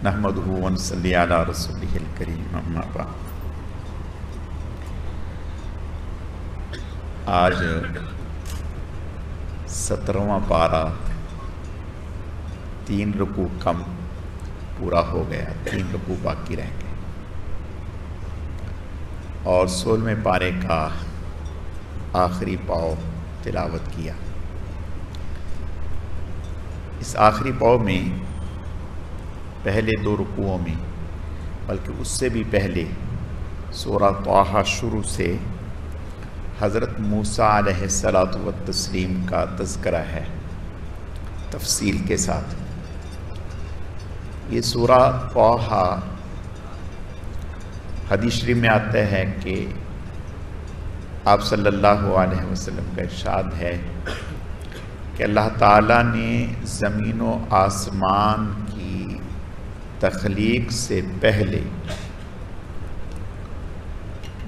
نحمدہ ونصلی علی رسولہ الکریم اما بعد۔ آج 17واں پارہ 3 رکوع کم پورا ہو گیا، 3 رکوع باقی رہ گئے اور 16ویں پارے کا آخری پاؤ تلاوت کیا۔ اس آخری پاؤ میں پہلے 2 رکوعوں میں، بلکہ اس سے بھی پہلے سورہ طٰہٰ شروع سے حضرت موسیٰ علیہ الصلاۃ والتسلیم کا تذکرہ ہے تفصیل کے ساتھ۔ یہ سورہ طٰہٰ حدیث شریف میں آتا ہے کہ آپ صلی اللہ علیہ وسلم کا ارشاد ہے کہ اللہ تعالیٰ نے زمین و آسمان کی تخلیق سے پہلے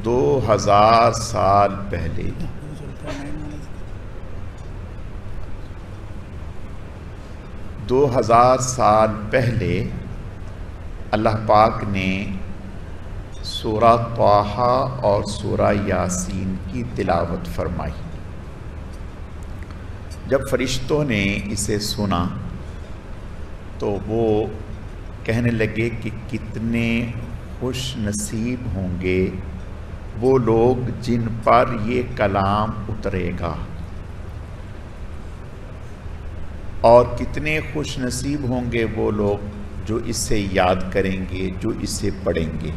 2000 سال پہلے اللہ پاک نے سورہ طٰہٰ اور سورہ یاسین کی تلاوت فرمائی۔ جب فرشتوں نے اسے سنا تو وہ کہنے لگے کہ کتنے خوش نصیب ہوں گے وہ لوگ جن پر یہ کلام اترے گا، اور کتنے خوش نصیب ہوں گے وہ لوگ جو اسے یاد کریں گے، جو اسے پڑھیں گے۔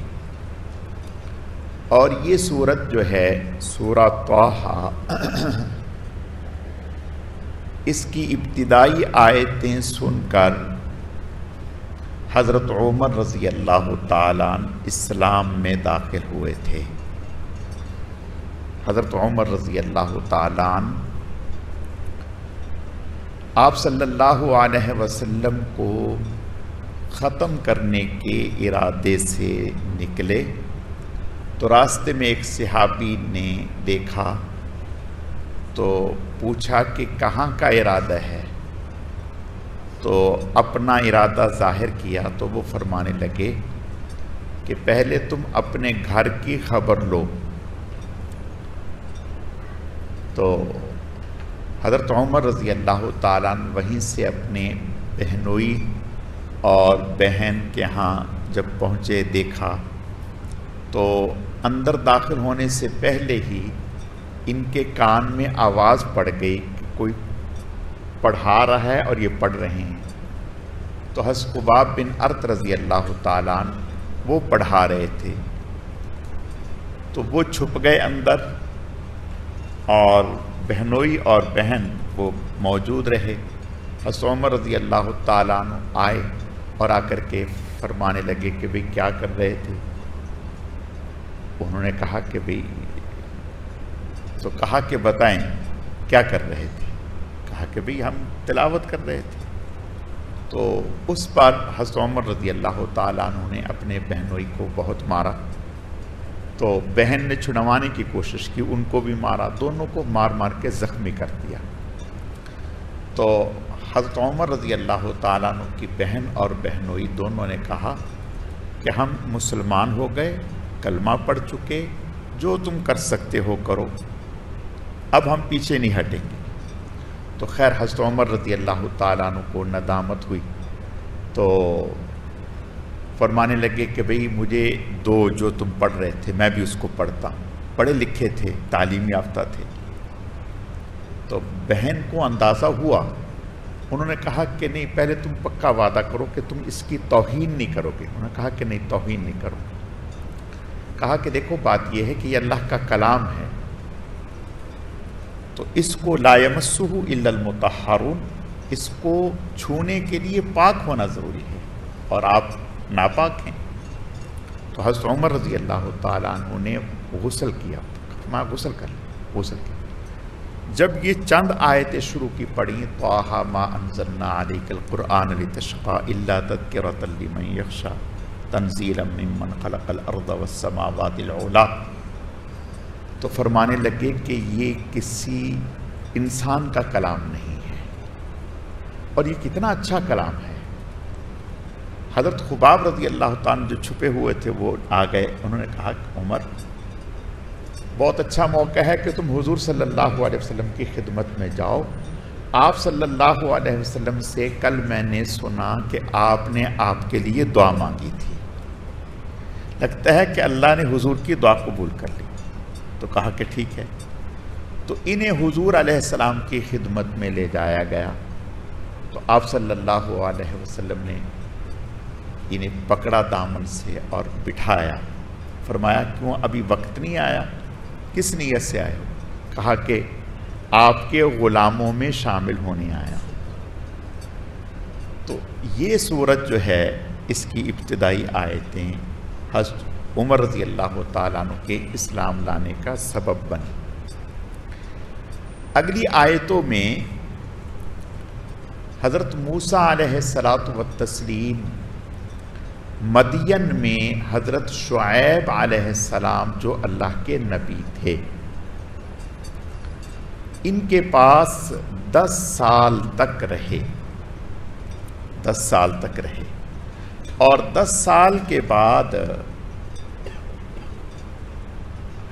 اور یہ سورت جو ہے سورہ طٰہٰ، اس کی ابتدائی آیتیں سن کر حضرت عمر رضی اللہ تعالیٰ عنہ اسلام میں داخل ہوئے تھے۔ حضرت عمر رضی اللہ تعالیٰ عنہ آپ صلی اللہ علیہ وسلم کو ختم کرنے کے ارادے سے نکلے تو راستے میں ایک صحابی نے دیکھا تو پوچھا کہ کہاں کا ارادہ ہے، تو اپنا ارادہ ظاہر کیا تو وہ فرمانے لگے کہ پہلے تم اپنے گھر کی خبر لو۔ تو حضرت عمر رضی اللہ تعالیٰ عنہ وہیں سے اپنے بہنوئی اور بہن کے ہاں جب پہنچے، دیکھا تو اندر داخل ہونے سے پہلے ہی ان کے کان میں آواز پڑ گئی کہ کوئی پڑھا رہا ہے اور یہ پڑھ رہے ہیں۔ تو حضرت خباب بن ارت رضی اللہ تعالیٰ عنہ وہ پڑھا رہے تھے، تو وہ چھپ گئے اندر اور بہنوئی اور بہن وہ موجود رہے۔ حضرت عمر رضی اللہ تعالیٰ عنہ آئے اور آ کر کے فرمانے لگے کہ بھئی کیا کر رہے تھے؟ انہوں نے کہا کہ بھئی، تو کہا کہ بتائیں کیا کر رہے تھے؟ کہا کہ بھئی ہم تلاوت کر رہے تھے۔ تو اس پر حضرت عمر رضی اللہ تعالیٰ عنہ نے اپنے بہنوئی کو بہت مارا، تو بہن نے چھڑوانے کی کوشش کی، ان کو بھی مارا، دونوں کو مار مار کے زخمی کر دیا۔ تو حضرت عمر رضی اللہ تعالیٰ عنہ کی بہن اور بہنوئی دونوں نے کہا کہ ہم مسلمان ہو گئے، کلمہ پڑھ چکے، جو تم کر سکتے ہو کرو، اب ہم پیچھے نہیں ہٹیں گے۔ تو خیر حضرت عمر رضی اللہ تعالیٰ عنہ کو ندامت ہوئی، تو فرمانے لگے کہ بھئی مجھے دو جو تم پڑھ رہے تھے، میں بھی اس کو پڑھتا ہوں۔ پڑھے لکھے تھے، تعلیم یافتہ تھے۔ تو بہن کو اندازہ ہوا، انہوں نے کہا کہ نہیں، پہلے تم پکا وعدہ کرو کہ تم اس کی توہین نہیں کرو گے۔ انہوں نے کہا کہ نہیں، توہین نہیں کرو۔ کہا کہ دیکھو بات یہ ہے کہ یہ اللہ کا کلام ہے، تو اس کو لا یمسہ الا المطہرون، اس کو چھونے کے لیے پاک ہونا ضروری ہے، اور آپ ناپاک ہیں۔ تو حضرت عمر رضی اللہ تعالیٰ عنہ نے غسل کیا، میں غسل کر لیا، غسل کیا۔ جب یہ چند آیتیں شروع کی پڑھی، طٰہٰ ما انزلنا علیک القرآن لتشقی الا تذکرۃ لمن یخشی تنزیلا ممن خلق الارض والسماوات العلی، تو فرمانے لگے کہ یہ کسی انسان کا کلام نہیں ہے، اور یہ کتنا اچھا کلام ہے۔ حضرت خباب رضی اللہ تعالیٰ جو چھپے ہوئے تھے وہ آ گئے. انہوں نے کہا کہ عمر بہت اچھا موقع ہے کہ تم حضور صلی اللہ علیہ وسلم کی خدمت میں جاؤ. آپ صلی اللہ علیہ وسلم سے کل میں نے سنا کہ آپ نے آپ کے لیے دعا مانگی تھی. لگتا ہے کہ اللہ نے حضور کی دعا قبول کر لی. تو کہا کہ ٹھیک ہے. تو انہیں حضور علیہ السلام کی خدمت میں لے جایا گیا. تو آپ صلی اللہ علیہ وسلم نے انہیں پکڑا دامن سے اور بٹھایا. فرمایا کیوں ابھی وقت نہیں آیا؟ کس نیت سے آئے ہو؟ کہا کہ آپ کے غلاموں میں شامل ہونے آیا. تو یہ صورت جو ہے اس کی ابتدائی آیتیں حضرت عمر رضی اللہ تعالیٰ عنہ کے اسلام لانے کا سبب بنی. اگلی آیتوں میں حضرت موسیٰ علیہ الصلاۃ والتسلیم مدین میں حضرت شعیب علیہ السلام جو اللہ کے نبی تھے ان کے پاس 10 سال تک رہے. 10 سال تک رہے اور 10 سال کے بعد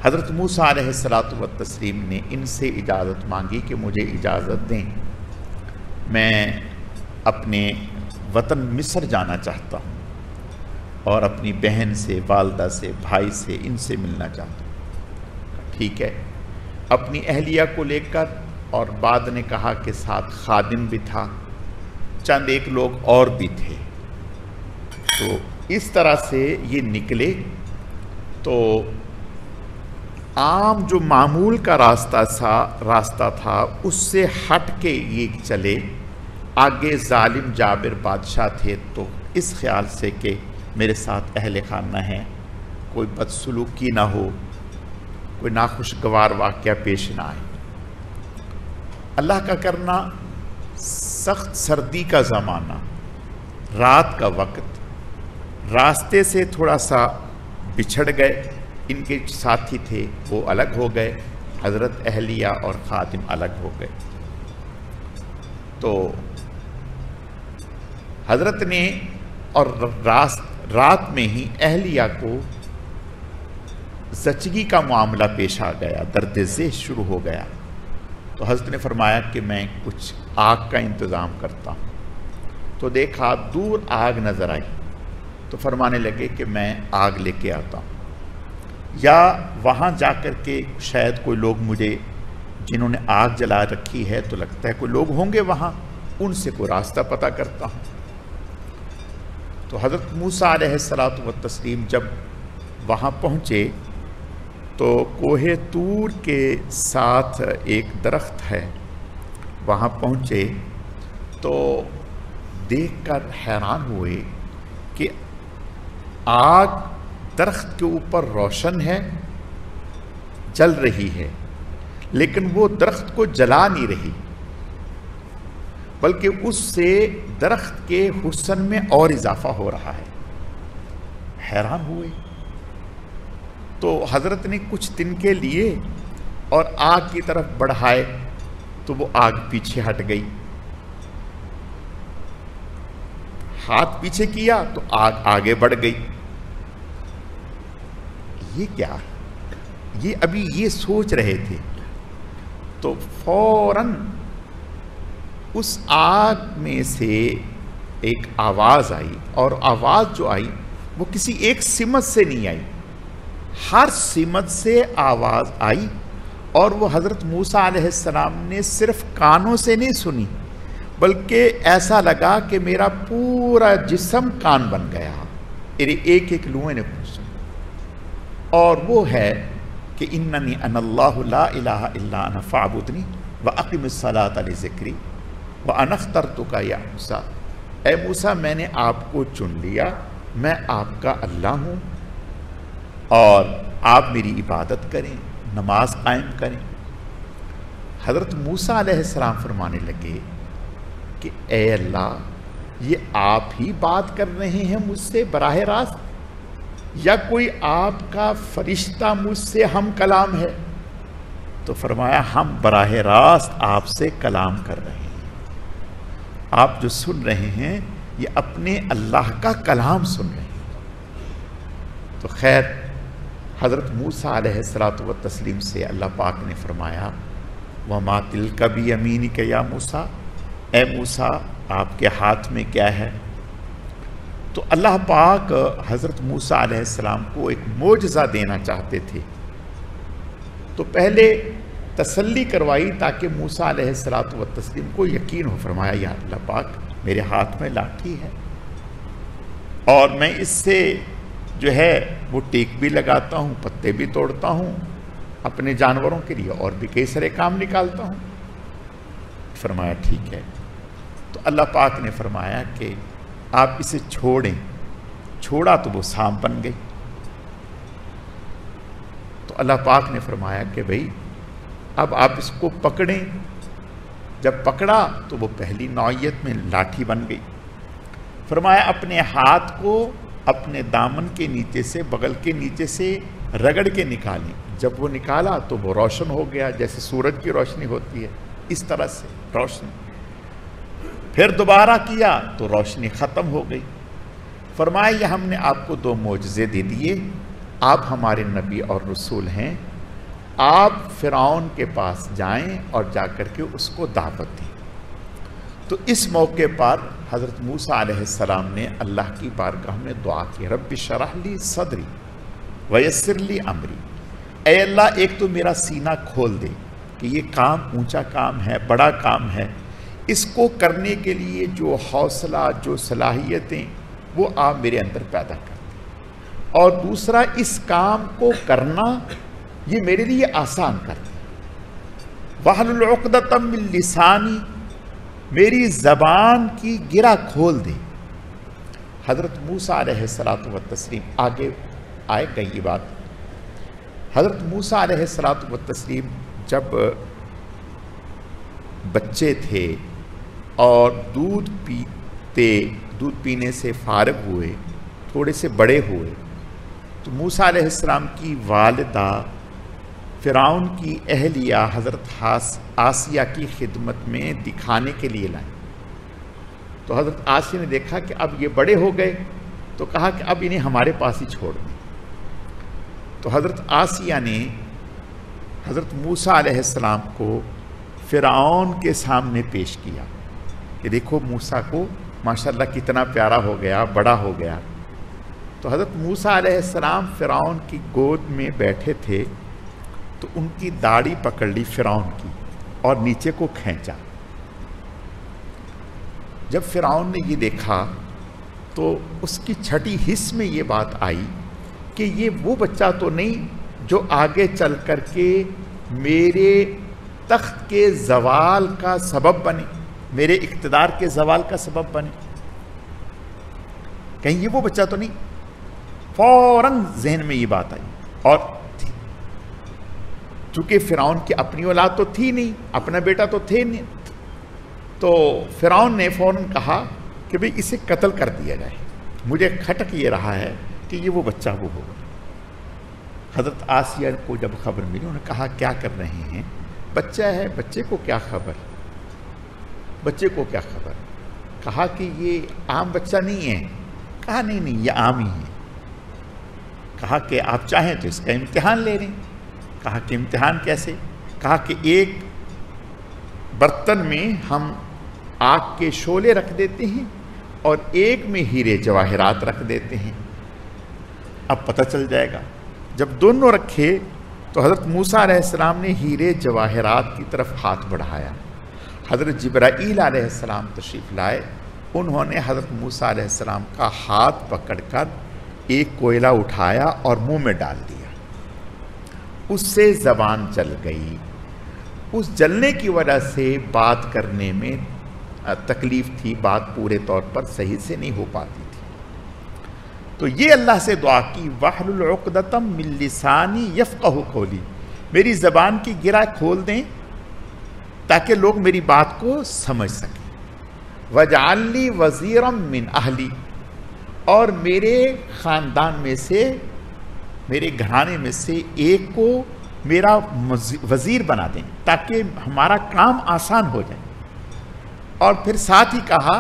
حضرت موسیٰ علیہ الصلاۃ والتسلیم نے ان سے اجازت مانگی کہ مجھے اجازت دیں، میں اپنے وطن مصر جانا چاہتا ہوں اور اپنی بہن سے، والدہ سے، بھائی سے، ان سے ملنا چاہتا ہوں. ٹھیک ہے. اپنی اہلیہ کو لے کر، اور بعد نے کہا کہ ساتھ خادم بھی تھا، چند ایک لوگ اور بھی تھے. تو اس طرح سے یہ نکلے. تو عام جو معمول کا راستہ تھا اس سے ہٹ کے یہ چلے. آگے ظالم جابر بادشاہ تھے، تو اس خیال سے کہ میرے ساتھ اہل خانہ ہیں، کوئی بدسلوکی نہ ہو، کوئی ناخوشگوار واقعہ پیش نہ آئے. اللہ کا کرنا، سخت سردی کا زمانہ، رات کا وقت، راستے سے تھوڑا سا بچھڑ گئے. ان کے ساتھی تھے وہ الگ ہو گئے، حضرت اہلیہ اور خادم الگ ہو گئے. تو حضرت نے اور رات میں ہی اہلیہ کو زچگی کا معاملہ پیش آ گیا، درد ذیل شروع ہو گیا. تو حضرت نے فرمایا کہ میں کچھ آگ کا انتظام کرتا ہوں. تو دیکھا دور آگ نظر آئی. تو فرمانے لگے کہ میں آگ لے کے آتا ہوں، یا وہاں جا کر کے شاید کوئی لوگ مجھے، جنہوں نے آگ جلا رکھی ہے تو لگتا ہے کوئی لوگ ہوں گے وہاں، ان سے کوئی راستہ پتہ کرتا ہوں. تو حضرت موسیٰ علیہ الصلاۃ والتسلیم جب وہاں پہنچے تو کوہ طور کے ساتھ ایک درخت ہے، وہاں پہنچے تو دیکھ کر حیران ہوئے کہ آگ درخت کے اوپر روشن ہے، جل رہی ہے، لیکن وہ درخت کو جلا نہیں رہی، بلکہ اس سے درخت کے حسن میں اور اضافہ ہو رہا ہے. حیران ہوئے. تو حضرت نے کچھ تنکے لیے اور آگ کی طرف بڑھائے تو وہ آگ پیچھے ہٹ گئی. ہاتھ پیچھے کیا تو آگ آگے بڑھ گئی. یہ کیا؟ یہ ابھی یہ سوچ رہے تھے تو فوراً اس آگ میں سے ایک آواز آئی، اور آواز جو آئی وہ کسی ایک سمت سے نہیں آئی، ہر سمت سے آواز آئی. اور وہ حضرت موسیٰ علیہ السلام نے صرف کانوں سے نہیں سنی، بلکہ ایسا لگا کہ میرا پورا جسم کان بن گیا، میرے ایک ایک لوہے نے سنی. اور وہ ہے کہ اننی انا اللہ لا الہ الا انا فاعبدنی واقم الصلاۃ لذکری وانا اخترتک یا موسیٰ. اے موسیٰ، میں نے آپ کو چن لیا، میں آپ کا اللہ ہوں، اور آپ میری عبادت کریں، نماز قائم کریں. حضرت موسیٰ علیہ السلام فرمانے لگے کہ اے اللہ، یہ آپ ہی بات کر رہے ہیں مجھ سے براہ راست، یا کوئی آپ کا فرشتہ مجھ سے ہم کلام ہے؟ تو فرمایا ہم براہ راست آپ سے کلام کر رہے ہیں. آپ جو سن رہے ہیں یہ اپنے اللہ کا کلام سن رہے ہیں۔ تو خیر حضرت موسیٰ علیہ الصلوۃ والتسلیم سے اللہ پاک نے فرمایا وَمَا تِلْكَ بِيَمِينِكَ يَا موسیٰ، اے موسیٰ آپ کے ہاتھ میں کیا ہے؟ تو اللہ پاک حضرت موسیٰ علیہ السلام کو ایک معجزہ دینا چاہتے تھے، تو پہلے تسلی کروائی تاکہ موسیٰ علیہ الصلوۃ والتسلیم کو یقین ہو۔ فرمایا یا اللہ پاک میرے ہاتھ میں لاٹھی ہے اور میں اس سے جو ہے وہ ٹیک بھی لگاتا ہوں، پتے بھی توڑتا ہوں، اپنے جانوروں کے لیے اور بھی کئی سارے کام نکالتا ہوں۔ فرمایا ٹھیک ہے۔ تو اللہ پاک نے فرمایا کہ آپ اسے چھوڑیں۔ چھوڑا تو وہ سانپ بن گئی۔ تو اللہ پاک نے فرمایا کہ بھئی اب آپ اس کو پکڑیں۔ جب پکڑا تو وہ پہلی نوعیت میں لاٹھی بن گئی۔ فرمایا اپنے ہاتھ کو اپنے دامن کے نیچے سے، بغل کے نیچے سے رگڑ کے نکالیں۔ جب وہ نکالا تو وہ روشن ہو گیا، جیسے سورج کی روشنی ہوتی ہے اس طرح سے روشنی۔ پھر دوبارہ کیا تو روشنی ختم ہو گئی۔ فرمایا یہ ہم نے آپ کو 2 معجزے دے دیے، آپ ہمارے نبی اور رسول ہیں، آپ فرعون کے پاس جائیں اور جا کر کے اس کو دعوت دیں۔ تو اس موقع پر حضرت موسیٰ علیہ السلام نے اللہ کی بارگاہ میں دعا کی، رب اشرح لی صدری ویسر لی امری، اے اللہ ایک تو میرا سینہ کھول دے کہ یہ کام اونچا کام ہے، بڑا کام ہے، اس کو کرنے کے لیے جو حوصلہ، جو صلاحیتیں وہ آپ میرے اندر پیدا کر دیں، اور دوسرا اس کام کو کرنا یہ میرے لیے آسان کر دیں۔ وَاحْلُلْ عُقْدَةً مِّن لِّسَانِی، میری زبان کی گرہ کھول دے۔ حضرت موسیٰ علیہ الصلوۃ والتسلیم آگے آئے گئی یہ بات۔ حضرت موسیٰ علیہ الصلوۃ والتسلیم جب بچے تھے اور دودھ پینے سے فارغ ہوئے، تھوڑے سے بڑے ہوئے، تو موسیٰ علیہ السلام کی والدہ فرعون کی اہلیہ حضرت آسیہ کی خدمت میں دکھانے کے لیے لائیں۔ تو حضرت آسیہ نے دیکھا کہ اب یہ بڑے ہو گئے، تو کہا کہ اب انہیں ہمارے پاس ہی چھوڑ دیں۔ تو حضرت آسیہ نے حضرت موسیٰ علیہ السلام کو فرعون کے سامنے پیش کیا کہ دیکھو موسیٰ کو ماشاءاللہ کتنا پیارا ہو گیا، بڑا ہو گیا۔ تو حضرت موسیٰ علیہ السلام فرعون کی گود میں بیٹھے تھے، تو ان کی داڑھی پکڑ لی فرعون کی اور نیچے کو کھینچا۔ جب فرعون نے یہ دیکھا تو اس کی چھٹی حس میں یہ بات آئی کہ یہ وہ بچہ تو نہیں جو آگے چل کر کے میرے تخت کے زوال کا سبب بنے، میرے اقتدار کے زوال کا سبب بنے، کہیں یہ وہ بچہ تو نہیں۔ فوراً ذہن میں یہ بات آئی، اور چونکہ فرعون کی اپنی اولاد تو تھی نہیں، اپنا بیٹا تو تھے نہیں، تو فرعون نے فوراً کہا کہ بھئی اسے قتل کر دیا جائے، مجھے کھٹک یہ رہا ہے کہ یہ وہ بچہ وہ ہوگا۔ حضرت آسیہ کو جب خبر ملی، انہوں نے کہا کیا کر رہے ہیں؟ بچہ ہے، بچے کو کیا خبر، بچے کو کیا خبر؟ کہا کہ یہ عام بچہ نہیں ہے۔ کہا نہیں یہ عام ہی ہے۔ کہا کہ آپ چاہیں تو اس کا امتحان لے لیں۔ کہا کہ امتحان کیسے؟ کہا کہ ایک برتن میں ہم آگ کے شعلے رکھ دیتے ہیں اور ایک میں ہیرے جواہرات رکھ دیتے ہیں، اب پتہ چل جائے گا۔ جب دونوں رکھے تو حضرت موسیٰ علیہ السلام نے ہیرے جواہرات کی طرف ہاتھ بڑھایا، حضرت جبرائیل علیہ السلام تشریف لائے، انہوں نے حضرت موسیٰ علیہ السلام کا ہاتھ پکڑ کر ایک کوئلہ اٹھایا اور منہ میں ڈال دیا، اس سے زبان جل گئی۔ اس جلنے کی وجہ سے بات کرنے میں تکلیف تھی، بات پورے طور پر صحیح سے نہیں ہو پاتی تھی۔ تو یہ اللہ سے دعا کی، وَاحْلُلْ عُقْدَةً مِّن لِّسَانِی یفقہوا قولی، میری زبان کی گرہ کھول دیں تاکہ لوگ میری بات کو سمجھ سکیں۔ وَاجْعَل لِّی وَزِیرًا مِّنْ أَہْلِی، اور میرے خاندان میں سے، میرے گھرانے میں سے ایک کو میرا وزیر بنا دیں تاکہ ہمارا کام آسان ہو جائے۔ اور پھر ساتھ ہی کہا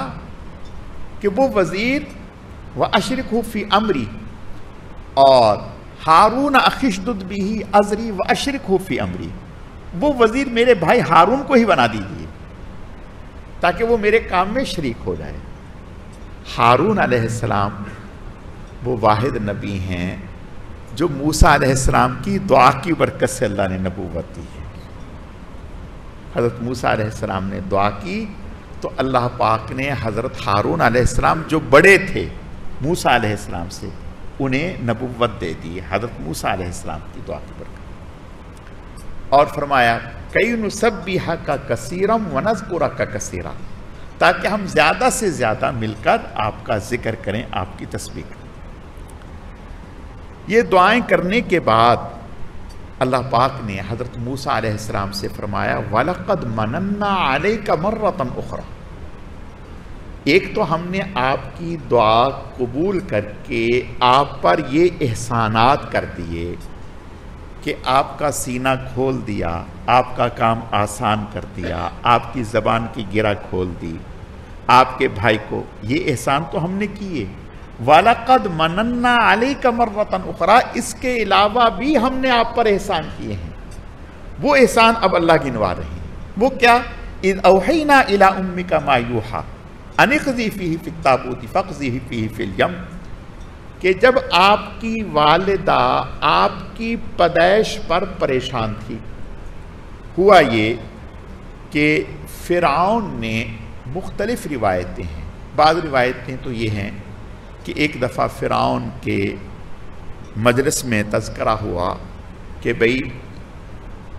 کہ وہ وزیر و اشرکہ فی امری اور ہارون اخشدد بھی ازری و اشرکہ فی امری، وہ وزیر میرے بھائی ہارون کو ہی بنا دیجیے تاکہ وہ میرے کام میں شریک ہو جائے۔ ہارون علیہ السلام وہ واحد نبی ہیں جو موسیٰ علیہ السلام کی دعا کی برکت سے اللہ نے نبوت دی ہے۔ حضرت موسیٰ علیہ السلام نے دعا کی تو اللہ پاک نے حضرت ہارون علیہ السلام جو بڑے تھے موسیٰ علیہ السلام سے، انہیں نبوت دے دی حضرت موسیٰ علیہ السلام کی دعا کی برکت، اور فرمایا کئی نسبحک کثیرا ونذکرک کثیرا، تاکہ ہم زیادہ سے زیادہ مل کر آپ کا ذکر کریں، آپ کی تسبیح کریں۔ یہ دعائیں کرنے کے بعد اللہ پاک نے حضرت موسیٰ علیہ السلام سے فرمایا وَلَقَدْ مَنَنَّا عَلَيْكَ مَرَّةً أُخْرَى، ایک تو ہم نے آپ کی دعا قبول کر کے آپ پر یہ احسانات کر دیے کہ آپ کا سینہ کھول دیا، آپ کا کام آسان کر دیا، آپ کی زبان کی گرہ کھول دی، آپ کے بھائی کو، یہ احسان تو ہم نے کیے۔ وَلَقَدْ مَنَنَّا عَلَيْكَ مَرَّةً أُخْرَى، اس کے علاوہ بھی ہم نے آپ پر احسان کیے ہیں۔ وہ احسان اب اللہ گنوا رہے ہیں، وہ کیا؟ اِذْ أَوْحَيْنَا إِلَىٰ أُمِّكَ مَا يُوحَىٰ أَنِ اقْذِفِيهِ فِي التَّابُوتِ فَاقْذِفِيهِ فِيهِ فِي الْيَمِّ، کہ جب آپ کی والدہ آپ کی پیدائش پر پریشان تھی، ہوا یہ کہ فرعون نے، مختلف روایتیں ہیں، بعض روایتیں تو یہ ہیں کہ ایک دفعہ فرعون کے مجلس میں تذکرہ ہوا کہ بھئی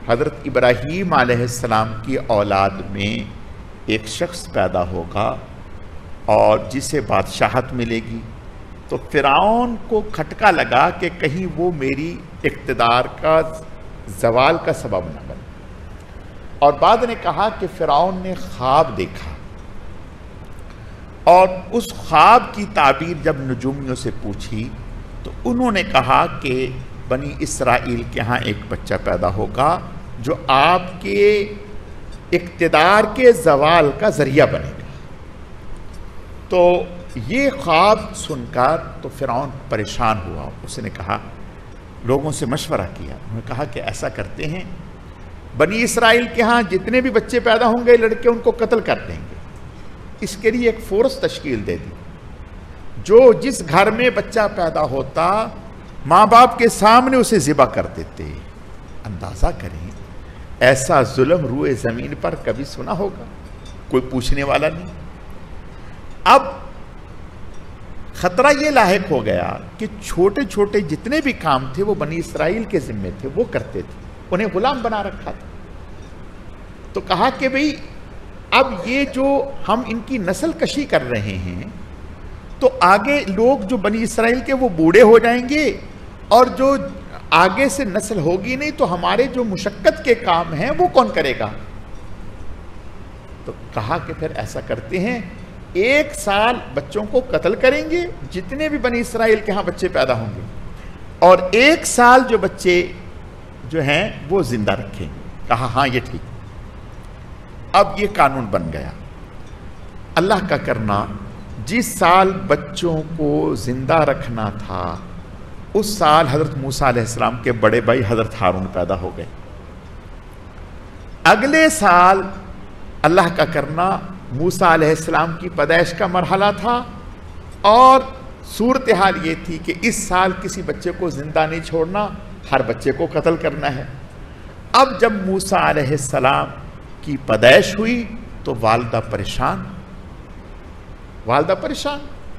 حضرت ابراہیم علیہ السلام کی اولاد میں ایک شخص پیدا ہوگا اور جسے بادشاہت ملے گی، تو فرعون کو کھٹکا لگا کہ کہیں وہ میری اقتدار کا زوال کا سبب نہ بنے، اور بعد نے کہا کہ فرعون نے خواب دیکھا، اور اس خواب کی تعبیر جب نجومیوں سے پوچھی تو انہوں نے کہا کہ بنی اسرائیل کے ہاں ایک بچہ پیدا ہوگا جو آپ کے اقتدار کے زوال کا ذریعہ بنے گا۔ تو یہ خواب سن کر تو فرعون پریشان ہوا، اس نے کہا، لوگوں سے مشورہ کیا، انہوں نے کہا کہ ایسا کرتے ہیں بنی اسرائیل کے ہاں جتنے بھی بچے پیدا ہوں گے لڑکے ان کو قتل کر دیں گے، اس کے لیے ایک فورس تشکیل دے دی، جو جس گھر میں بچہ پیدا ہوتا ماں باپ کے سامنے اسے ذبح کر دیتے۔ اندازہ کریں ایسا ظلم روئے زمین پر کبھی سنا ہوگا؟ کوئی پوچھنے والا نہیں۔ اب خطرہ یہ لاحق ہو گیا کہ چھوٹے چھوٹے جتنے بھی کام تھے وہ بنی اسرائیل کے ذمے تھے، وہ کرتے تھے، انہیں غلام بنا رکھا تھا۔ تو کہا کہ بھئی اب یہ جو ہم ان کی نسل کشی کر رہے ہیں تو آگے لوگ جو بنی اسرائیل کے وہ بوڑھے ہو جائیں گے، اور جو آگے سے نسل ہوگی نہیں تو ہمارے جو مشقت کے کام ہیں وہ کون کرے گا؟ تو کہا کہ پھر ایسا کرتے ہیں، 1 سال بچوں کو قتل کریں گے جتنے بھی بنی اسرائیل کے ہاں بچے پیدا ہوں گے، اور 1 سال جو بچے جو ہیں وہ زندہ رکھیں گے۔ کہا ہاں یہ ٹھیک۔ اب یہ قانون بن گیا۔ اللہ کا کرنا، جس سال بچوں کو زندہ رکھنا تھا اس سال حضرت موسیٰ علیہ السلام کے بڑے بھائی حضرت ہارون پیدا ہو گئے۔ اگلے سال اللہ کا کرنا موسیٰ علیہ السلام کی پیدائش کا مرحلہ تھا، اور صورتحال یہ تھی کہ اس سال کسی بچے کو زندہ نہیں چھوڑنا، ہر بچے کو قتل کرنا ہے۔ اب جب موسیٰ علیہ السلام کی پیدائش ہوئی تو والدہ پریشان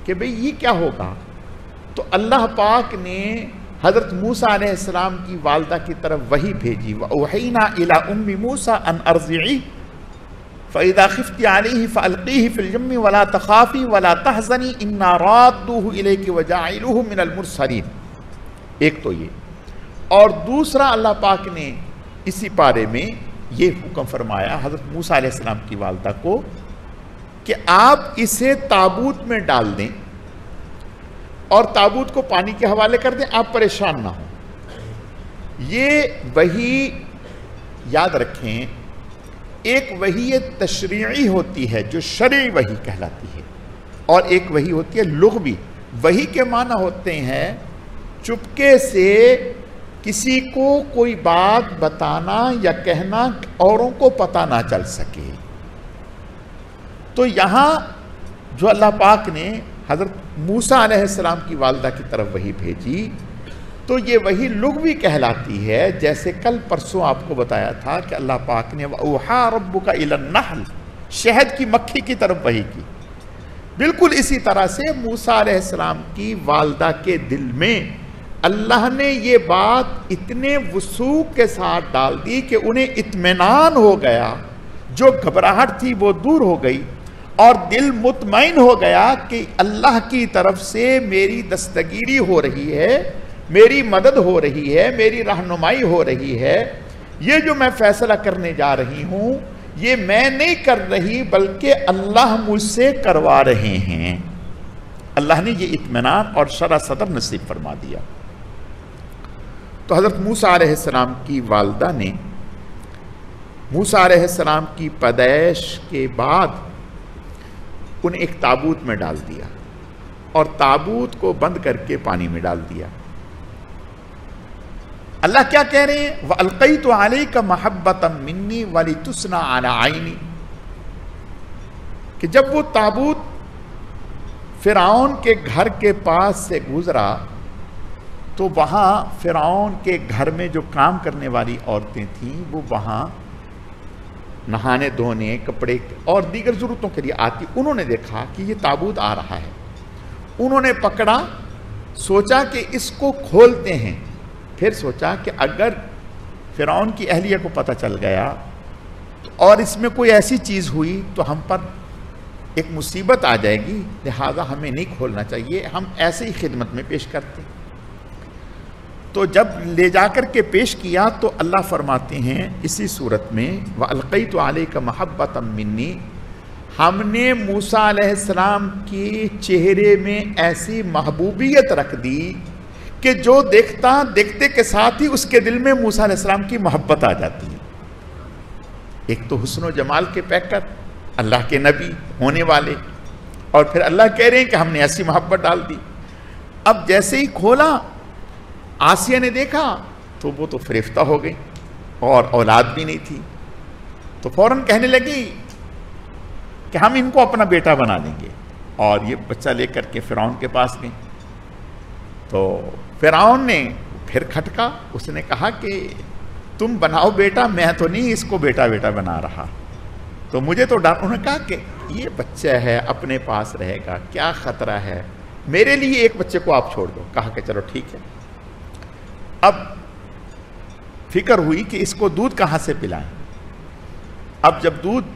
کہ بھئی یہ کیا ہوگا؟ تو اللہ پاک نے حضرت موسیٰ علیہ السلام کی والدہ کی طرف وحی بھیجی، وَأَوْحَيْنَا إِلَىٰ أُمِّ مُوسَىٰ أَنْ أَرْضِعِيهِ فَإِذَا خِفْتِ عَلَيْهِ فَأَلْقِيهِ فِي الْيَمِّ وَلَا تَخَافِي وَلَا تَحْزَنِي إِنَّا رَادُّوهُ إِلَيْكِ وَجَاعِلُوهُ مِنَ الْمُرْسَلِينَ۔ ایک تو یہ، اور دوسرا اللہ پاک نے اسی پارے میں یہ حکم فرمایا حضرت موسیٰ علیہ السلام کی والدہ کو کہ آپ اسے تابوت میں ڈال دیں اور تابوت کو پانی کے حوالے کر دیں، آپ پریشان نہ ہوں۔ یہ وحی یاد رکھیں، ایک وحی تشریعی ہوتی ہے جو شرعی وحی کہلاتی ہے، اور ایک وحی ہوتی ہے لغوی. وحی کے معنی ہوتے ہیں چپکے سے کسی کو کوئی بات بتانا یا کہنا اوروں کو پتہ نہ چل سکے. تو یہاں جو اللہ پاک نے حضرت موسیٰ علیہ السلام کی والدہ کی طرف وحی بھیجی تو یہ وحی لغوی کہلاتی ہے. جیسے کل پرسوں آپ کو بتایا تھا کہ اللہ پاک نے وَأَوْحَىٰ رَبُّكَ إِلَى النَّحْلِ شہد کی مکھی کی طرف وحی کی. بالکل اسی طرح سے موسیٰ علیہ السلام کی والدہ کے دل میں اللہ نے یہ بات اتنے وثوق کے ساتھ ڈال دی کہ انہیں اطمینان ہو گیا. جو گھبراہٹ تھی وہ دور ہو گئی اور دل مطمئن ہو گیا کہ اللہ کی طرف سے میری دستگیری ہو رہی ہے, میری مدد ہو رہی ہے, میری رہنمائی ہو رہی ہے. یہ جو میں فیصلہ کرنے جا رہی ہوں یہ میں نہیں کر رہی بلکہ اللہ مجھ سے کروا رہے ہیں. اللہ نے یہ اطمینان اور شرح صدر نصیب فرما دیا. تو حضرت موسیٰ علیہ السلام کی والدہ نے موسیٰ علیہ السلام کی پیدائش کے بعد انہیں ایک تابوت میں ڈال دیا اور تابوت کو بند کر کے پانی میں ڈال دیا. اللہ کیا کہہ رہے ہیں؟ وَأَلْقَيْتُ عَلَيْكَ مَحَبَّةً مِّنِّي وَلِتُسْنَ عَلَىٰ عَيْنِي کہ جب وہ تابوت فرعون کے گھر کے پاس سے گزرا تو وہاں فرعون کے گھر میں جو کام کرنے والی عورتیں تھیں وہ وہاں نہانے دھونے کپڑے اور دیگر ضرورتوں کے لیے آتی. انہوں نے دیکھا کہ یہ تابوت آ رہا ہے, انہوں نے پکڑا, سوچا کہ اس کو کھولتے ہیں. پھر سوچا کہ اگر فرعون کی اہلیہ کو پتہ چل گیا اور اس میں کوئی ایسی چیز ہوئی تو ہم پر ایک مصیبت آ جائے گی, لہذا ہمیں نہیں کھولنا چاہیے, ہم ایسے ہی خدمت میں پیش کرتے. تو جب لے جا کر کے پیش کیا تو اللہ فرماتے ہیں اسی صورت میں وَأَلْقَيْتُ عَلَيْكَ مَحَبَّةً مِّنِّي ہم نے موسیٰ علیہ السلام کے چہرے میں ایسی محبوبیت رکھ دی کہ جو دیکھتے کے ساتھ ہی اس کے دل میں موسیٰ علیہ السلام کی محبت آ جاتی ہے. ایک تو حسن و جمال کے پیکر اللہ کے نبی ہونے والے, اور پھر اللہ کہہ رہے ہیں کہ ہم نے ایسی محبت ڈال دی. اب جیسے ہی کھولا آسیہ نے دیکھا تو وہ تو فریفتہ ہو گئی اور اولاد بھی نہیں تھی, تو فوراً کہنے لگی کہ ہم ان کو اپنا بیٹا بنا دیں گے, اور یہ بچہ لے کر کے فرعون کے پاس گئے. تو فرعون نے پھر کھٹکا, اس نے کہا کہ تم بناؤ بیٹا, میں تو نہیں اس کو بیٹا بنا رہا, تو مجھے تو ڈر. انہوں نے کہا کہ یہ بچہ ہے اپنے پاس رہے گا, کیا خطرہ ہے, میرے لیے ایک بچے کو آپ چھوڑ دو. کہا کہ چلو ٹھیک ہے. اب فکر ہوئی کہ اس کو دودھ کہاں سے پلائیں. اب جب دودھ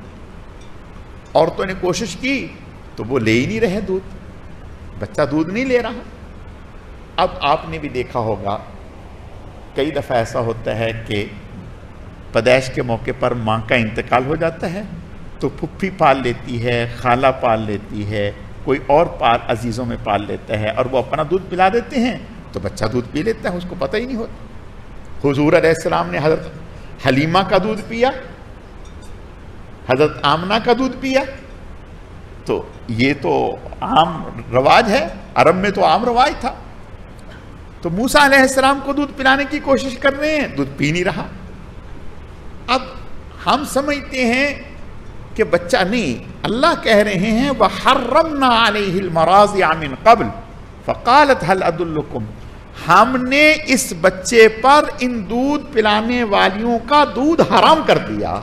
عورتوں نے کوشش کی تو وہ لے ہی نہیں رہے دودھ, بچہ دودھ نہیں لے رہا. اب آپ نے بھی دیکھا ہوگا کئی دفعہ ایسا ہوتا ہے کہ پیدائش کے موقع پر ماں کا انتقال ہو جاتا ہے تو پھپھی پال لیتی ہے, خالہ پال لیتی ہے, کوئی اور عزیزوں میں پال لیتا ہے, اور وہ اپنا دودھ پلا دیتے ہیں تو بچہ دودھ پی لیتا ہے, اس کو پتہ ہی نہیں ہوتا. حضور علیہ السلام نے حضرت حلیمہ کا دودھ پیا, حضرت آمنہ کا دودھ پیا, تو یہ تو عام رواج ہے, عرب میں تو عام رواج تھا. تو موسیٰ علیہ السلام کو دودھ پلانے کی کوشش کر رہے ہیں, دودھ پی نہیں رہا. اب ہم سمجھتے ہیں کہ بچہ نہیں, اللہ کہہ رہے ہیں وَحَرَّمْنَا عَلَيْهِ الْمَرَاضِعَ مِنْ قَبْلِ فَقَالَتْ هَلْ أَدُلُّكُمْ ہم نے اس بچے پر ان دودھ پلانے والیوں کا دودھ حرام کر دیا.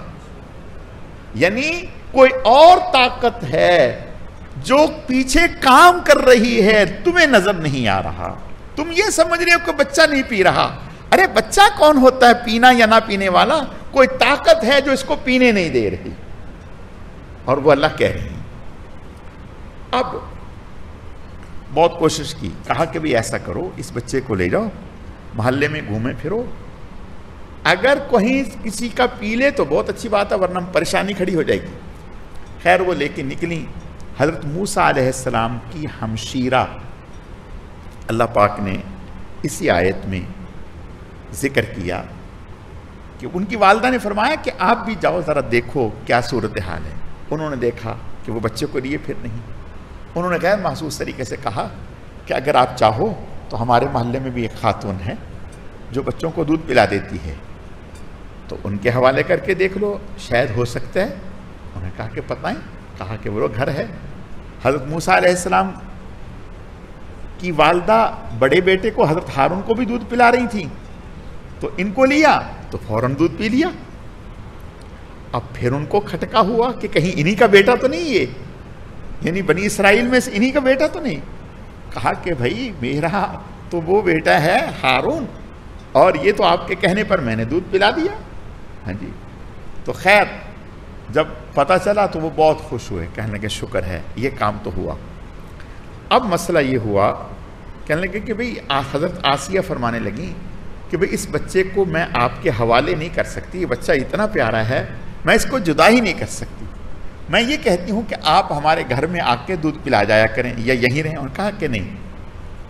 یعنی کوئی اور طاقت ہے جو پیچھے کام کر رہی ہے, تمہیں نظر نہیں آ رہا, تم یہ سمجھ رہے ہو کہ بچہ نہیں پی رہا. ارے بچہ کون ہوتا ہے پینا یا نہ پینے والا, کوئی طاقت ہے جو اس کو پینے نہیں دے رہی, اور وہ اللہ کہہ رہے ہیں. اب بہت کوشش کی, کہا کہ بھی ایسا کرو, اس بچے کو لے جاؤ, محلے میں گھومے پھرو, اگر کہیں کسی کا پی لے تو بہت اچھی بات ہے, ورنہ پریشانی کھڑی ہو جائے گی. خیر وہ لے کے نکلی. حضرت موسیٰ علیہ السلام کی ہمشیرہ اللہ پاک نے اسی آیت میں ذکر کیا کہ ان کی والدہ نے فرمایا کہ آپ بھی جاؤ ذرا دیکھو کیا صورتحال ہے. انہوں نے دیکھا کہ وہ بچے کو لیے پھر نہیں, انہوں نے غیر محسوس طریقے سے کہا کہ اگر آپ چاہو تو ہمارے محلے میں بھی ایک خاتون ہے جو بچوں کو دودھ پلا دیتی ہے، تو ان کے حوالے کر کے دیکھ لو، شاید ہو سکتا ہے۔ انہوں نے کہا کہ بتائیں، کہا کہ وہ گھر ہے۔ حضرت موسیٰ علیہ السلام کی والدہ بڑے بیٹے کو حضرت ہارون کو بھی دودھ پلا رہی تھیں، تو ان کو لیا تو فوراً دودھ پی لیا۔ اب پھر ان کو کھٹکا ہوا کہ کہیں انہی کا بیٹا تو نہیں یہ، یعنی بنی اسرائیل میں سے انہی کا بیٹا تو نہیں۔ کہا کہ بھائی میرا تو وہ بیٹا ہے ہارون، اور یہ تو آپ کے کہنے پر میں نے دودھ پلا دیا۔ ہاں جی، تو خیر جب پتہ چلا تو وہ بہت خوش ہوئے، کہنے لگے شکر ہے یہ کام تو ہوا۔ اب مسئلہ یہ ہوا، کہنے لگے کہ بھئی حضرت آسیہ فرمانے لگیں کہ بھئی اس بچے کو میں آپ کے حوالے نہیں کر سکتی، یہ بچہ اتنا پیارا ہے، میں اس کو جدا ہی نہیں کر سکتی، میں یہ کہتی ہوں کہ آپ ہمارے گھر میں آ کے دودھ پلا جایا کریں یا یہیں رہیں۔ انہوں نے کہا کہ نہیں،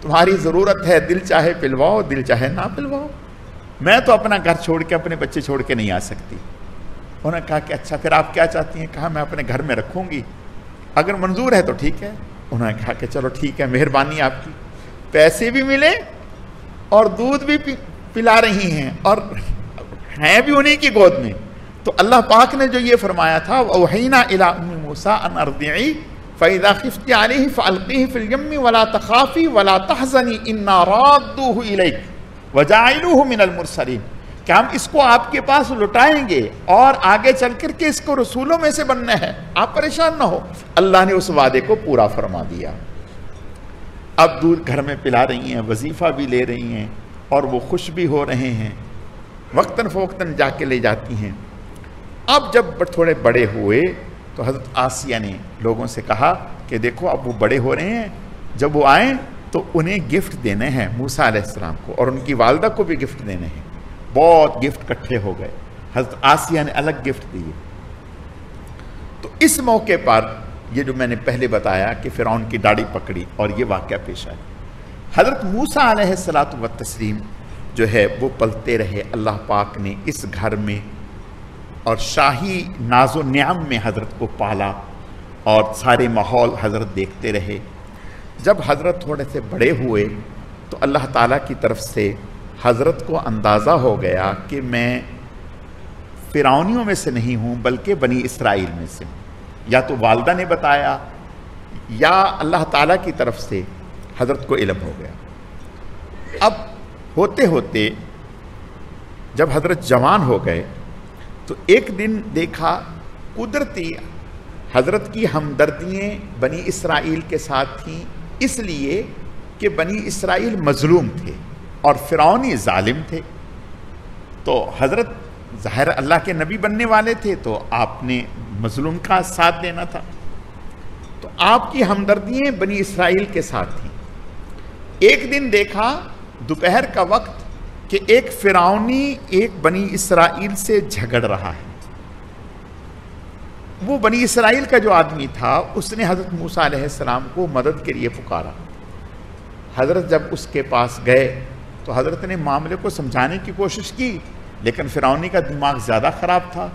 تمہاری ضرورت ہے، دل چاہے پلواؤ، دل چاہے نہ پلواؤ، میں تو اپنا گھر چھوڑ کے اپنے بچے چھوڑ کے نہیں آ سکتی۔ انہوں نے کہا کہ اچھا پھر آپ کیا چاہتی ہیں؟ کہا میں اپنے گھر میں رکھوں گی، اگر منظور ہے تو ٹھیک ہے۔ انہوں نے کہا کہ چلو ٹھیک ہے، مہربانی آپ کی، پیسے بھی ملے اور دودھ بھی پلا رہی ہیں اور ہیں بھی انہیں کی گود میں۔ تو اللہ پاک نے جو یہ فرمایا تھا وَأَوْحَيْنَا إِلَىٰ أُمِّ مُوسَىٰ أَنْ أَرْضِعِيهِ فَإِذَا خِفْتِ عَلَيْهِ فَأَلْقِيهِ فِي الْيَمِّ وَلَا تَخَافِي وَلَا تَحْزَنِي إِنَّا رَادُّوهُ إِلَيْكِ وَجَاعِلُوهُ مِنَ الْمُرْسَلِينَ، کہ ہم اس کو آپ کے پاس لٹائیں گے اور آگے چل کر کے اس کو رسولوں میں سے بننا ہے، آپ پریشان نہ ہو۔ اللہ نے اس وعدے کو پورا فرما دیا۔ اب دودھ گھر میں پلا رہی ہیں، وظیفہ بھی لے رہی ہیں اور وہ خوش بھی ہو رہے ہیں، وقتاً فوقتاً جا کے لے جاتی ہیں۔ اب جب تھوڑے بڑے ہوئے تو حضرت آسیہ نے لوگوں سے کہا کہ دیکھو اب وہ بڑے ہو رہے ہیں، جب وہ آئیں تو انہیں گفٹ دینے ہیں موسیٰ علیہ السلام کو، اور ان کی والدہ کو بھی گفٹ دینے ہیں۔ بہت گفٹ کٹھے ہو گئے، حضرت آسیہ نے الگ گفٹ دیے۔ تو اس موقع پر یہ جو میں نے پہلے بتایا کہ فرعون کی داڑھی پکڑی اور یہ واقعہ پیش آیا، حضرت موسیٰ علیہ الصلاۃ والتسلیم جو ہے وہ پلتے رہے۔ اللہ پاک نے اس گھر میں اور شاہی ناز و نعم میں حضرت کو پالا اور سارے ماحول حضرت دیکھتے رہے۔ جب حضرت تھوڑے سے بڑے ہوئے تو اللہ تعالیٰ کی طرف سے حضرت کو اندازہ ہو گیا کہ میں فرعونیوں میں سے نہیں ہوں بلکہ بنی اسرائیل میں سے ہوں، یا تو والدہ نے بتایا یا اللہ تعالیٰ کی طرف سے حضرت کو علم ہو گیا۔ اب ہوتے ہوتے جب حضرت جوان ہو گئے تو ایک دن دیکھا قدرتی حضرت کی ہمدردیاں بنی اسرائیل کے ساتھ تھیں، اس لیے کہ بنی اسرائیل مظلوم تھے اور فرعونی ظالم تھے، تو حضرت ظاہر اللہ کے نبی بننے والے تھے تو آپ نے مظلوم کا ساتھ دینا تھا، تو آپ کی ہمدردیاں بنی اسرائیل کے ساتھ تھیں۔ ایک دن دیکھا دوپہر کا وقت کہ ایک فرعونی ایک بنی اسرائیل سے جھگڑ رہا ہے۔ وہ بنی اسرائیل کا جو آدمی تھا اس نے حضرت موسیٰ علیہ السلام کو مدد کے لیے پکارا۔ حضرت جب اس کے پاس گئے تو حضرت نے معاملے کو سمجھانے کی کوشش کی، لیکن فرعونی کا دماغ زیادہ خراب تھا،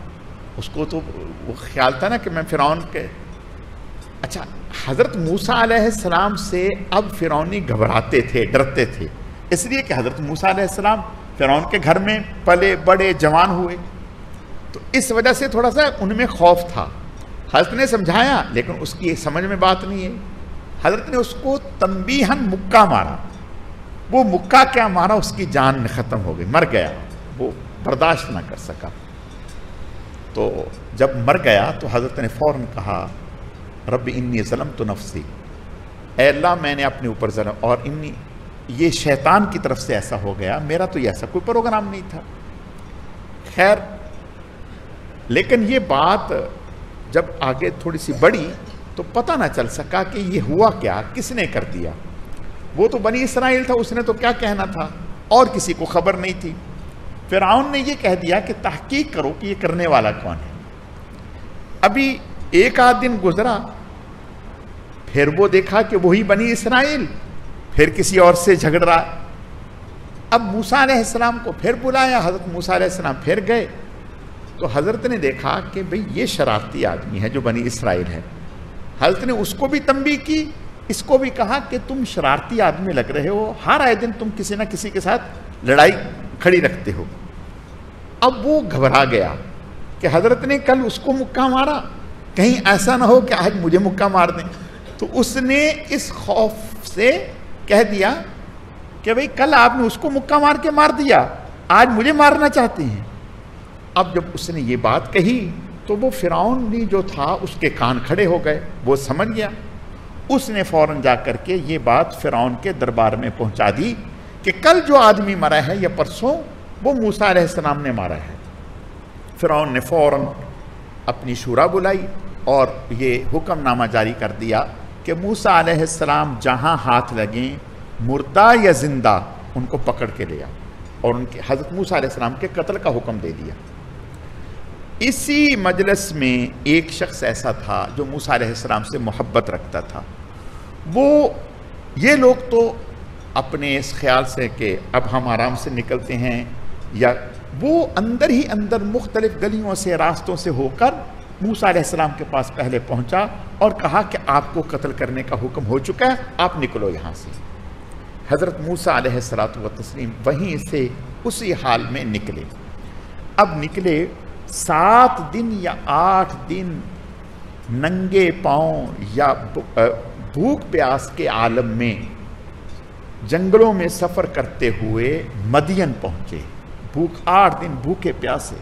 اس کو تو وہ خیال تھا نا کہ میں فرعون کے۔ اچھا، حضرت موسیٰ علیہ السلام سے اب فرعونی گھبراتے تھے، ڈرتے تھے، اس لیے کہ حضرت موسیٰ علیہ السلام فرعون کے گھر میں پلے بڑے جوان ہوئے، تو اس وجہ سے تھوڑا سا ان میں خوف تھا۔ حضرت نے سمجھایا لیکن اس کی سمجھ میں بات نہیں ہے۔ حضرت نے اس کو تنبیہاً مکہ مارا، وہ مکہ کیا مارا، اس کی جان ختم ہو گئی، مر گیا، وہ برداشت نہ کر سکا۔ تو جب مر گیا تو حضرت نے فوراً کہا رب انی ظلمت نفسی، اے اللہ میں نے اپنے اوپر ظلم، اور انی یہ شیطان کی طرف سے ایسا ہو گیا، میرا تو ایسا کوئی پروگرام نہیں تھا۔ خیر، لیکن یہ بات جب آگے تھوڑی سی بڑی تو پتہ نہ چل سکا کہ یہ ہوا کیا، کس نے کر دیا۔ وہ تو بنی اسرائیل تھا، اس نے تو کیا کہنا تھا، اور کسی کو خبر نہیں تھی۔ فرعون نے یہ کہہ دیا کہ تحقیق کرو کہ یہ کرنے والا کون ہے۔ ابھی ایک آدھ دن گزرا، پھر وہ دیکھا کہ وہی بنی اسرائیل پھر کسی اور سے جھگڑ رہا۔ اب موسیٰ علیہ السلام کو پھر بلایا، حضرت موسیٰ علیہ السلام پھر گئے تو حضرت نے دیکھا کہ بھئی یہ شرارتی آدمی ہے جو بنی اسرائیل ہے۔ حضرت نے اس کو بھی تنبیہ کی، اس کو بھی کہا کہ تم شرارتی آدمی لگ رہے ہو، ہر آئے دن تم کسی نہ کسی کے ساتھ لڑائی کھڑی رکھتے ہو۔ اب وہ گھبرا گیا کہ حضرت نے کل اس کو مکہ مارا، کہیں ایسا نہ ہو کہ آج مجھے مکہ مار دیں۔ تو اس نے اس خوف سے کہہ دیا کہ بھئی کل آپ نے اس کو مکہ مار کے مار دیا، آج مجھے مارنا چاہتے ہیں۔ اب جب اس نے یہ بات کہی تو وہ فرعون جو تھا اس کے کان کھڑے ہو گئے، وہ سمجھ گیا۔ اس نے فوراً جا کر کے یہ بات فرعون کے دربار میں پہنچا دی کہ کل جو آدمی مرا ہے یا پرسوں، وہ موسیٰ علیہ السلام نے مارا ہے۔ فرعون نے فوراً اپنی شورا بلائی اور یہ حکم نامہ جاری کر دیا کہ موسیٰ علیہ السلام جہاں ہاتھ لگیں، مردہ یا زندہ، ان کو پکڑ کے لیا، اور ان کے حضرت موسیٰ علیہ السلام کے قتل کا حکم دے دیا۔ اسی مجلس میں ایک شخص ایسا تھا جو موسیٰ علیہ السلام سے محبت رکھتا تھا۔ یہ لوگ تو اپنے اس خیال سے کہ اب ہم آرام سے نکلتے ہیں، یا وہ اندر ہی اندر مختلف گلیوں سے، راستوں سے ہو کر موسیٰ علیہ السلام کے پاس پہلے پہنچا اور کہا کہ آپ کو قتل کرنے کا حکم ہو چکا ہے، آپ نکلو یہاں سے۔ حضرت موسیٰ علیہ السلام وہیں سے اسی حال میں نکلے۔ اب نکلے 7 دن یا 8 دن ننگے پاؤں یا بھوک پیاس کے عالم میں جنگلوں میں سفر کرتے ہوئے مدین پہنچے۔ 8 دن بھوکے پیاسے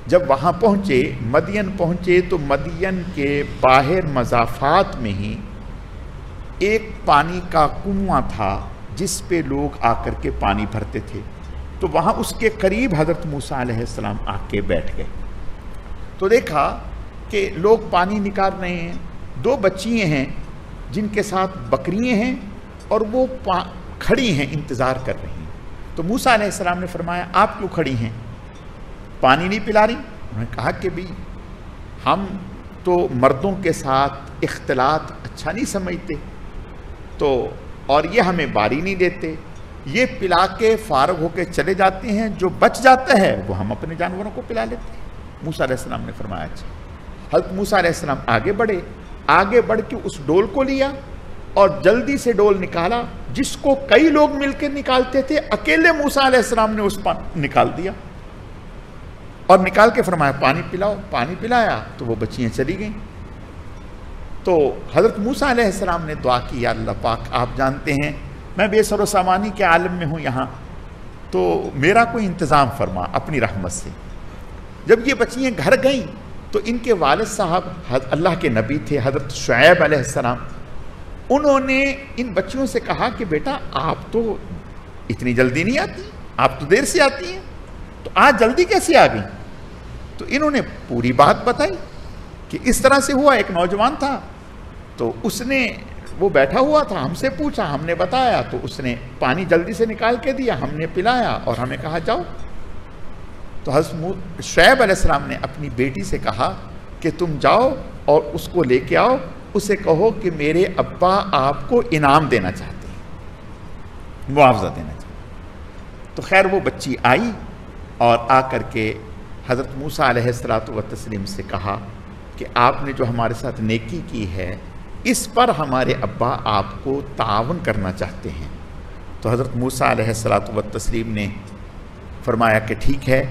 جب وہاں پہنچے، مدین پہنچے تو مدین کے باہر مضافات میں ہی ایک پانی کا کنواں تھا جس پہ لوگ آ کر کے پانی بھرتے تھے۔ تو وہاں اس کے قریب حضرت موسیٰ علیہ السلام آ کے بیٹھ گئے تو دیکھا کہ لوگ پانی نکال رہے ہیں، 2 بچیاں ہیں جن کے ساتھ بکریاں ہیں اور وہ کھڑی ہیں، انتظار کر رہی ہیں۔ تو موسیٰ علیہ السلام نے فرمایا آپ کیوں کھڑی ہیں، پانی نہیں پلا رہی؟ انہوں نے کہا کہ بھی ہم تو مردوں کے ساتھ اختلاط اچھا نہیں سمجھتے، تو اور یہ ہمیں باری نہیں دیتے، یہ پلا کے فارغ ہو کے چلے جاتے ہیں، جو بچ جاتا ہے وہ ہم اپنے جانوروں کو پلا لیتے ہیں۔ موسیٰ علیہ السلام نے فرمایا اچھا۔ حضرت موسیٰ علیہ السلام آگے بڑھے، آگے بڑھ کے اس ڈول کو لیا اور جلدی سے ڈول نکالا، جس کو کئی لوگ مل کے نکالتے تھے، اکیلے موسیٰ علیہ السلام نے اس نکال دیا اور نکال کے فرمایا پانی پلاؤ۔ پانی پلایا تو وہ بچیاں چلی گئیں۔ تو حضرت موسیٰ علیہ السلام نے دعا کی، یا اللہ پاک آپ جانتے ہیں میں بے سر و سامانی کے عالم میں ہوں یہاں، تو میرا کوئی انتظام فرما اپنی رحمت سے۔ جب یہ بچیاں گھر گئیں تو ان کے والد صاحب اللہ کے نبی تھے حضرت شعیب علیہ السلام، انہوں نے ان بچیوں سے کہا کہ بیٹا آپ تو اتنی جلدی نہیں آتی، آپ تو دیر سے آتی ہیں، تو آج جلدی کیسے آ گئی؟ تو انہوں نے پوری بات بتائی کہ اس طرح سے ہوا۔ ایک نوجوان تھا تو اس نے، وہ بیٹھا ہوا تھا، ہم سے پوچھا، ہم نے بتایا، تو اس نے پانی جلدی سے نکال کے دیا، ہم نے پلایا اور ہمیں کہا جاؤ۔ تو حضرت شعیب علیہ السلام نے اپنی بیٹی سے کہا کہ تم جاؤ اور اس کو لے کے آؤ، اسے کہو کہ میرے ابا آپ کو انعام دینا چاہتے ہیں، معاوضہ دینا چاہتے ہیں۔ تو خیر وہ بچی آئی اور آ کر کے حضرت موسیٰ علیہ السلام سے کہا کہ آپ نے جو ہمارے ساتھ نیکی کی ہے اس پر ہمارے ابا آپ کو تعاون کرنا چاہتے ہیں۔ تو حضرت موسیٰ علیہ السلام نے فرمایا کہ ٹھیک ہے،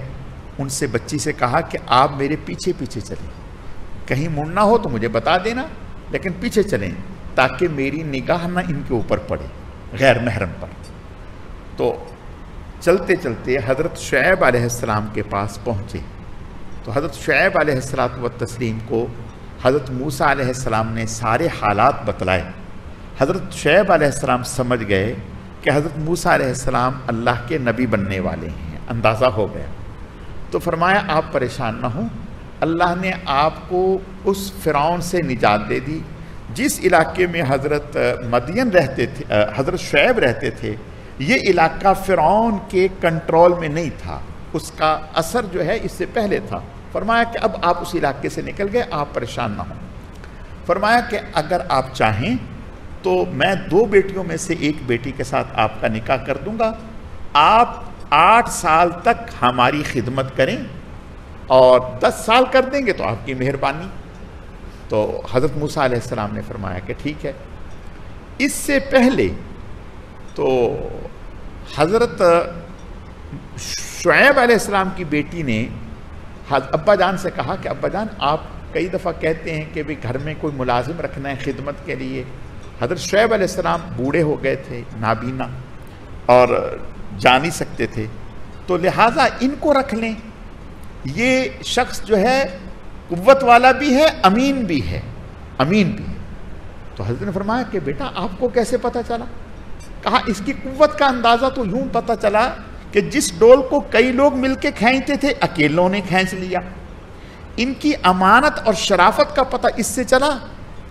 ان سے بچی سے کہا کہ آپ میرے پیچھے پیچھے چلیں، کہیں مڑنا ہو تو مجھے بتا دینا، لیکن پیچھے چلیں تاکہ میری نگاہ نہ ان کے اوپر پڑے، غیر محرم پر۔ تو چلتے چلتے حضرت شعیب علیہ السلام کے پاس پہنچے تو حضرت شعیب علیہ السلام کو حضرت موسیٰ علیہ السلام نے سارے حالات بتلائے۔ حضرت شعیب علیہ السلام سمجھ گئے کہ حضرت موسیٰ علیہ السلام اللہ کے نبی بننے والے ہیں، اندازہ ہو گیا۔ تو فرمایا آپ پریشان نہ ہوں، اللہ نے آپ کو اس فرعون سے نجات دے دی۔ جس علاقے میں حضرت مدین رہتے تھے، حضرت شعیب رہتے تھے، یہ علاقہ فرعون کے کنٹرول میں نہیں تھا، اس کا اثر جو ہے اس سے پہلے تھا۔ فرمایا کہ اب آپ اس علاقے سے نکل گئے، آپ پریشان نہ ہوں۔ فرمایا کہ اگر آپ چاہیں تو میں 2 بیٹیوں میں سے ایک بیٹی کے ساتھ آپ کا نکاح کر دوں گا، آپ 8 سال تک ہماری خدمت کریں اور 10 سال کر دیں گے تو آپ کی مہربانی۔ تو حضرت موسیٰ علیہ السلام نے فرمایا کہ ٹھیک ہے. اس سے پہلے تو حضرت شعیب علیہ السلام کی بیٹی نے ابا جان سے کہا کہ ابا جان آپ کئی دفعہ کہتے ہیں کہ گھر میں کوئی ملازم رکھنا ہے خدمت کے لیے. حضرت شعیب علیہ السلام بوڑھے ہو گئے تھے, نابینا اور جا نہیں سکتے تھے, تو لہٰذا ان کو رکھ لیں. یہ شخص جو ہے قوت والا بھی ہے, امین بھی ہے, امین بھی ہے. تو حضرت نے فرمایا کہ بیٹا آپ کو کیسے پتہ چلا؟ کہا اس کی قوت کا اندازہ تو یوں پتہ چلا کہ جس ڈول کو کئی لوگ مل کے کھینچتے تھے اکیلوں نے کھینچ لیا. ان کی امانت اور شرافت کا پتہ اس سے چلا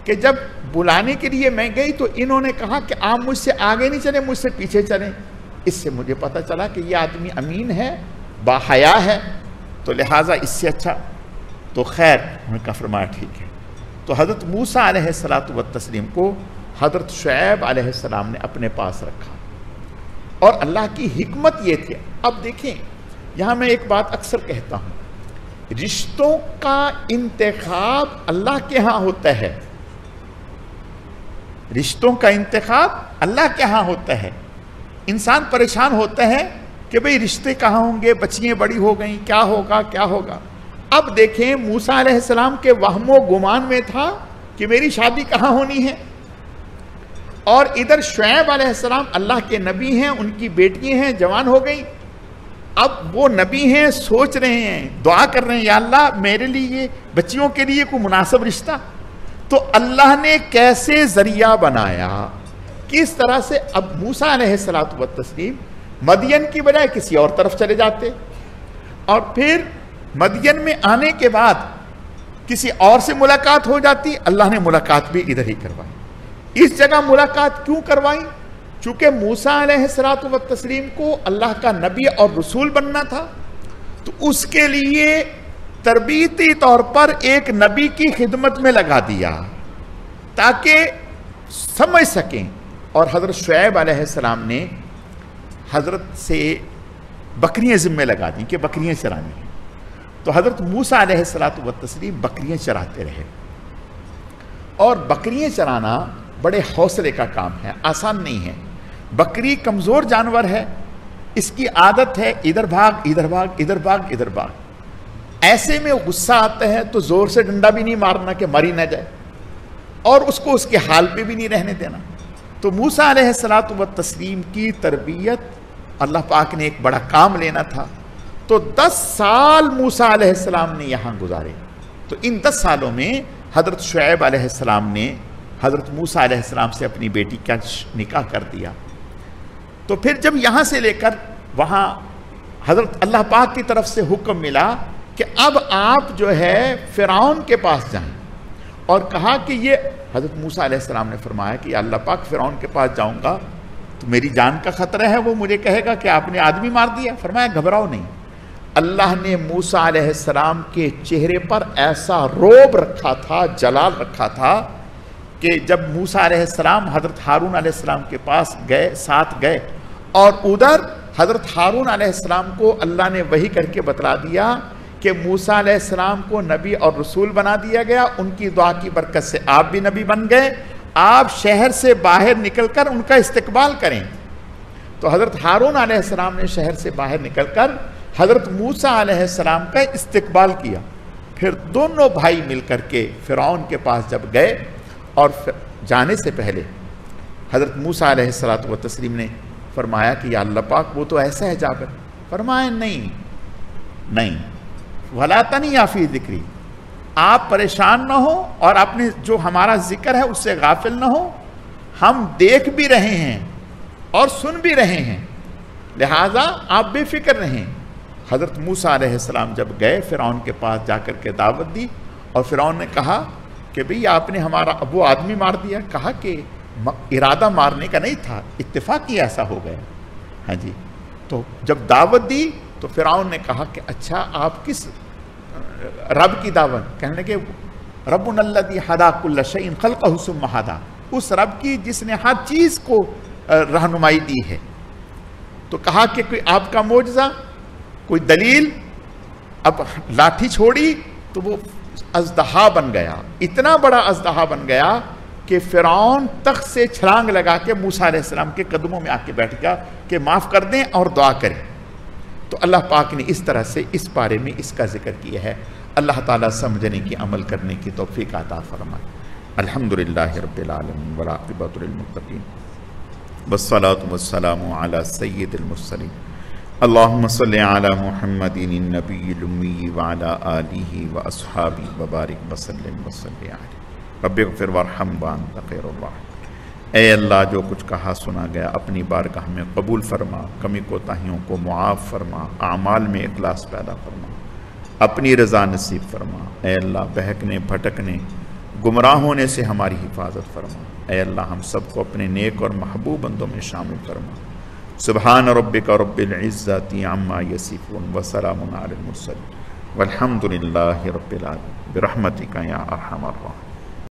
کہ جب بلانے کے لیے میں گئی تو انہوں نے کہا کہ آپ مجھ سے آگے نہیں چلیں, مجھ سے پیچھے چلیں. اس سے مجھے پتہ چلا کہ یہ آدمی امین ہے, باحیا ہے, تو لہٰذا اس سے اچھا. تو خیر انہوں نے کہا فرمایا ٹھیک ہے. تو حضرت موسیٰ علیہ الصلاۃ والتسلیم کو حضرت شعیب علیہ السلام نے اپنے پاس رکھا, اور اللہ کی حکمت یہ تھی. اب دیکھیں یہاں میں ایک بات اکثر کہتا ہوں, رشتوں کا انتخاب اللہ کے ہاں ہوتا ہے, رشتوں کا انتخاب اللہ کے ہاں ہوتا ہے. انسان پریشان ہوتا ہے کہ بھئی رشتے کہاں ہوں گے, بچیاں بڑی ہو گئیں, کیا ہوگا کیا ہوگا. اب دیکھیں موسیٰ علیہ السلام کے وہم و گمان میں تھا کہ میری شادی کہاں ہونی ہے, اور ادھر شعیب علیہ السلام اللہ کے نبی ہیں, ان کی بیٹیاں ہیں, جوان ہو گئیں. اب وہ نبی ہیں, سوچ رہے ہیں, دعا کر رہے ہیں یا اللہ میرے لیے بچیوں کے لیے کوئی مناسب رشتہ. تو اللہ نے کیسے ذریعہ بنایا, کس طرح سے. اب موسیٰ علیہ الصلاۃ والتسلیم مدین کی بجائے کسی اور طرف چلے جاتے, اور پھر مدین میں آنے کے بعد کسی اور سے ملاقات ہو جاتی. اللہ نے ملاقات بھی ادھر ہی کروائی. اس جگہ ملاقات کیوں کروائی؟ چونکہ موسیٰ علیہ الصلاۃ والتسلیم کو اللہ کا نبی اور رسول بننا تھا, تو اس کے لیے تربیتی طور پر ایک نبی کی خدمت میں لگا دیا تاکہ سمجھ سکیں. اور حضرت شعیب علیہ السلام نے حضرت سے بکریاں ذمہ لگا دیں کہ بکریاں چرانی ہیں. تو حضرت موسیٰ علیہ الصلاۃ والتسلیم بکریاں چراتے رہے. اور بکریاں چرانا بڑے حوصلے کا کام ہے, آسان نہیں ہے. بکری کمزور جانور ہے, اس کی عادت ہے ادھر بھاگ ادھر بھاگ, ادھر بھاگ ادھر بھاگ. ایسے میں غصہ آتا ہے تو زور سے ڈنڈا بھی نہیں مارنا کہ ماری نہ جائے, اور اس کو اس کے حال پہ بھی نہیں رہنے دینا. تو موسیٰ علیہ الصلاۃ والتسلیم کی تربیت اللہ پاک نے ایک بڑا کام لینا تھا. تو 10 سال موسیٰ علیہ السلام نے یہاں گزارے. تو ان 10 سالوں میں حضرت شعیب علیہ السلام نے حضرت موسیٰ علیہ السلام سے اپنی بیٹی کا نکاح کر دیا. تو پھر جب یہاں سے لے کر وہاں حضرت اللہ پاک کی طرف سے حکم ملا کہ اب آپ جو ہے فرعون کے پاس جائیں, اور کہا کہ یہ حضرت موسیٰ علیہ السلام نے فرمایا کہ اللہ پاک فرعون کے پاس جاؤں گا تو میری جان کا خطرہ ہے, وہ مجھے کہے گا کہ آپ نے آدمی مار دیا. فرمایا گھبراؤ نہیں. اللہ نے موسیٰ علیہ السلام کے چہرے پر ایسا روب رکھا تھا, جلال رکھا تھا کہ جب موسیٰ علیہ السلام حضرت ہارون علیہ السلام کے پاس گئے, ساتھ گئے, اور ادھر حضرت ہارون علیہ السلام کو اللہ نے وحی کر کے بتلا دیا کہ موسیٰ علیہ السلام کو نبی اور رسول بنا دیا گیا. ان کی دعا کی برکت سے آپ بھی نبی بن گئے. آپ شہر سے باہر نکل کر ان کا استقبال کریں. تو حضرت ہارون علیہ السلام نے شہر سے باہر نکل کر حضرت موسیٰ علیہ السلام کا استقبال کیا. پھر دونوں بھائی مل کر کے فرعون کے پاس جب گئے, اور جانے سے پہلے حضرت موسیٰ علیہ الصلاۃ والتسلیم نے فرمایا کہ یا اللہ پاک وہ تو ایسا ہے جابر. فرمایا نہیں, وَلَا تَنِيَا فِي ذِكْرِي, آپ پریشان نہ ہو اور آپ نے جو ہمارا ذکر ہے اس سے غافل نہ ہو. ہم دیکھ بھی رہے ہیں اور سن بھی رہے ہیں, لہٰذا آپ بے فکر رہیں. حضرت موسیٰ علیہ السلام جب گئے فرعون کے پاس جا کر کے دعوت دی, اور فرعون نے کہا کہ بھئی آپ نے ہمارا وہ آدمی مار دیا. کہا کہ ارادہ مارنے کا نہیں تھا, اتفاقی ایسا ہو گیا. ہاں جی. تو جب دعوت دی تو فرعون نے کہا کہ اچھا آپ کس رب کی دعوت؟ کہنے لگے ربنا الذی ھدی کل شیء خلقہ ثم ھدی, اس رب کی جس نے ہر چیز کو رہنمائی دی ہے. تو کہا کہ کوئی آپ کا معجزہ, کوئی دلیل. اب لاٹھی چھوڑی تو وہ اژدہا بن گیا، اتنا بڑا اژدہا بن گیا کہ فرعون تخت سے چھلانگ لگا کے موسیٰ علیہ السلام کے قدموں میں آ کے بیٹھ گیا کہ معاف کر دیں اور دعا کریں۔ تو اللہ پاک نے اس طرح سے اس بارے میں اس کا ذکر کیا ہے۔ اللہ تعالیٰ سمجھنے کی، عمل کرنے کی توفیق عطا فرمائے۔ الحمدللہ رب العالمین والعاقبۃ للمتقین والصلاة والسلام علی سید المرسلین اللہم صلی علی محمد النبی الامی وعلی آلہ واصحابہ وبارک وسلم وصلی علیہ رب اغفر وارحم وانت خیر الراحمین۔ اے اللہ، جو کچھ کہا سنا گیا اپنی بارگاہ میں قبول فرما، کمی کوتاہیوں کو معاف فرما، اعمال میں اخلاص پیدا فرما، اپنی رضا نصیب فرما۔ اے اللہ، بہکنے بھٹکنے گمراہ ہونے سے ہماری حفاظت فرما۔ اے اللہ، ہم سب کو اپنے نیک اور محبوب بندوں میں شامل فرما۔ سبحان ربک رب العزت عما یصفون وسلام علی المرسلین والحمد للہ رب العالمین برحمتک یا ارحم الراحمین۔